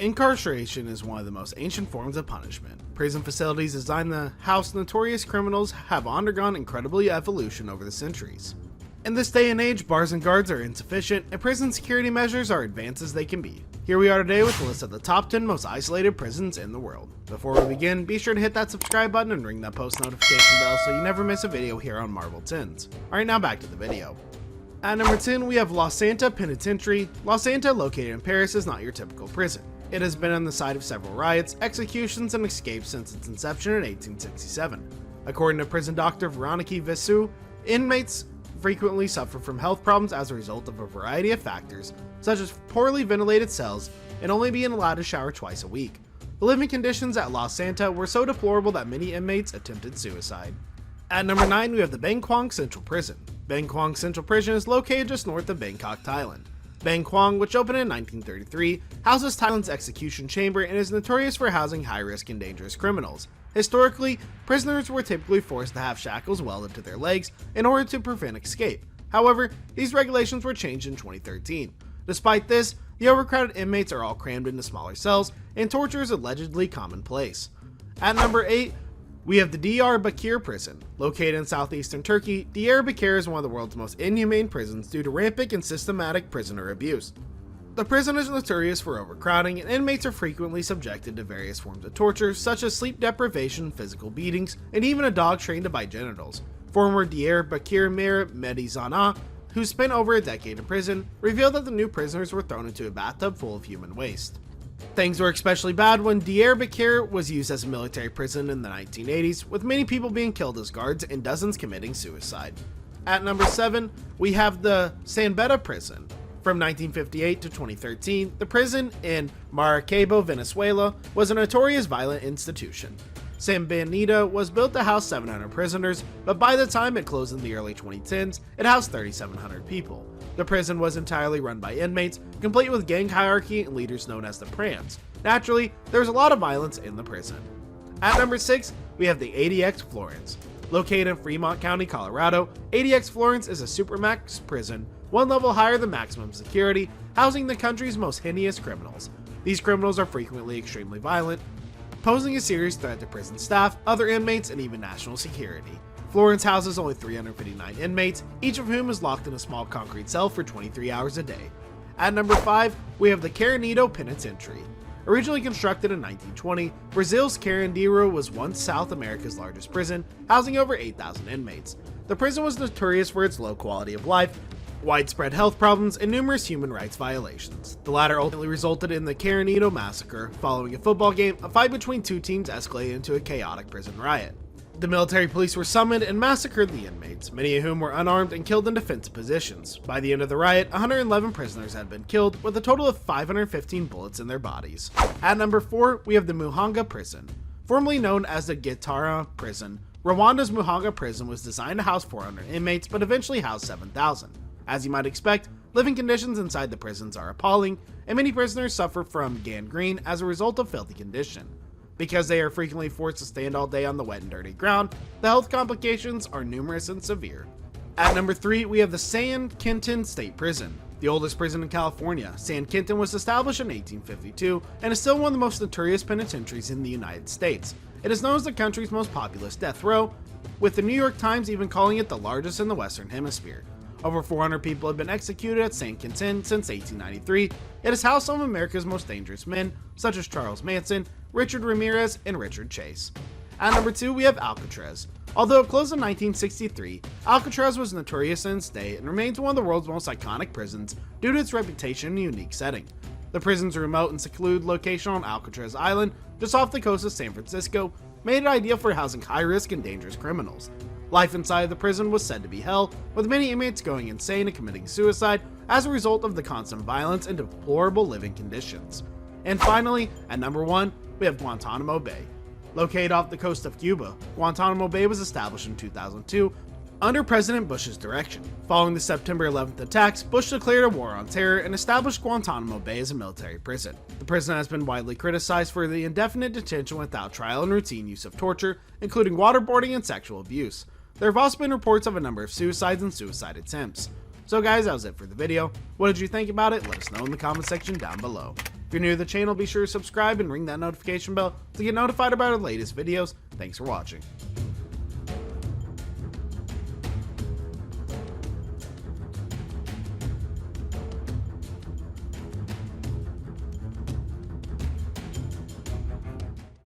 Incarceration is one of the most ancient forms of punishment. Prison facilities designed to house notorious criminals have undergone incredible evolution over the centuries. In this day and age, bars and guards are insufficient, and prison security measures are advanced as they can be. Here we are today with a list of the top 10 most isolated prisons in the world. Before we begin, be sure to hit that subscribe button and ring that post notification bell so you never miss a video here on Marvel 10s. Alright, now back to the video. At number 10, we have La Santa Penitentiary. La Santa, located in Paris, is not your typical prison. It has been on the site of several riots, executions, and escapes since its inception in 1867. According to prison doctor Veronique Vissou, inmates frequently suffer from health problems as a result of a variety of factors, such as poorly ventilated cells and only being allowed to shower twice a week. The living conditions at La Santa were so deplorable that many inmates attempted suicide. At number 9, we have the Bang Kwang Central Prison. Bang Kwang Central Prison is located just north of Bangkok, Thailand. Bang Kwang, which opened in 1933, houses Thailand's execution chamber and is notorious for housing high-risk and dangerous criminals. Historically, prisoners were typically forced to have shackles welded to their legs in order to prevent escape. However, these regulations were changed in 2013. Despite this, the overcrowded inmates are all crammed into smaller cells, and torture is allegedly commonplace. At number 8, we have the Diyarbakir Prison. Located in southeastern Turkey, Diyarbakir is one of the world's most inhumane prisons due to rampant and systematic prisoner abuse. The prison is notorious for overcrowding, and inmates are frequently subjected to various forms of torture, such as sleep deprivation, physical beatings, and even a dog trained to bite genitals. Former Diyarbakir Mayor Mehdi Zana, who spent over a decade in prison, revealed that the new prisoners were thrown into a bathtub full of human waste. Things were especially bad when Diyarbakir was used as a military prison in the 1980s, with many people being killed as guards and dozens committing suicide. At number 7, we have the Sanbeta Prison. From 1958 to 2013, the prison in Maracaibo, Venezuela, was a notorious violent institution. San Benito was built to house 700 prisoners, but by the time it closed in the early 2010s, it housed 3,700 people. The prison was entirely run by inmates, complete with gang hierarchy and leaders known as the Prans. Naturally, there was a lot of violence in the prison. At number 6, we have the ADX Florence. Located in Fremont County, Colorado, ADX Florence is a supermax prison, one level higher than maximum security, housing the country's most heinous criminals. These criminals are frequently extremely violent, posing a serious threat to prison staff, other inmates, and even national security. Florence houses only 359 inmates, each of whom is locked in a small concrete cell for 23 hours a day. At number 5, we have the Carandido Penitentiary. Originally constructed in 1920, Brazil's Carandido was once South America's largest prison, housing over 8,000 inmates. The prison was notorious for its low quality of life, widespread health problems, and numerous human rights violations. The latter ultimately resulted in the Carandido Massacre. Following a football game, a fight between two teams escalated into a chaotic prison riot. The military police were summoned and massacred the inmates, many of whom were unarmed and killed in defensive positions. By the end of the riot, 111 prisoners had been killed, with a total of 515 bullets in their bodies. At number 4, we have the Muhanga Prison. Formerly known as the Gitara Prison, Rwanda's Muhanga Prison was designed to house 400 inmates, but eventually housed 7,000. As you might expect, living conditions inside the prisons are appalling, and many prisoners suffer from gangrene as a result of filthy condition. Because they are frequently forced to stand all day on the wet and dirty ground, the health complications are numerous and severe. At number 3, we have the San Quentin State Prison. The oldest prison in California, San Quentin was established in 1852 and is still one of the most notorious penitentiaries in the United States. It is known as the country's most populous death row, with the New York Times even calling it the largest in the Western Hemisphere. Over 400 people have been executed at San Quentin since 1893. It has housed some of America's most dangerous men, such as Charles Manson, Richard Ramirez, and Richard Chase. At number 2, we have Alcatraz. Although it closed in 1963, Alcatraz was notorious in its day and remains one of the world's most iconic prisons due to its reputation and unique setting. The prison's remote and secluded location on Alcatraz Island, just off the coast of San Francisco, made it ideal for housing high-risk and dangerous criminals. Life inside the prison was said to be hell, with many inmates going insane and committing suicide as a result of the constant violence and deplorable living conditions. And finally, at number 1, we have Guantanamo Bay. Located off the coast of Cuba, Guantanamo Bay was established in 2002 under President Bush's direction. Following the September 11th attacks, Bush declared a war on terror and established Guantanamo Bay as a military prison. The prison has been widely criticized for the indefinite detention without trial and routine use of torture, including waterboarding and sexual abuse. There have also been reports of a number of suicides and suicide attempts. So guys, that was it for the video. What did you think about it? Let us know in the comment section down below. If you're new to the channel, be sure to subscribe and ring that notification bell to get notified about our latest videos. Thanks for watching.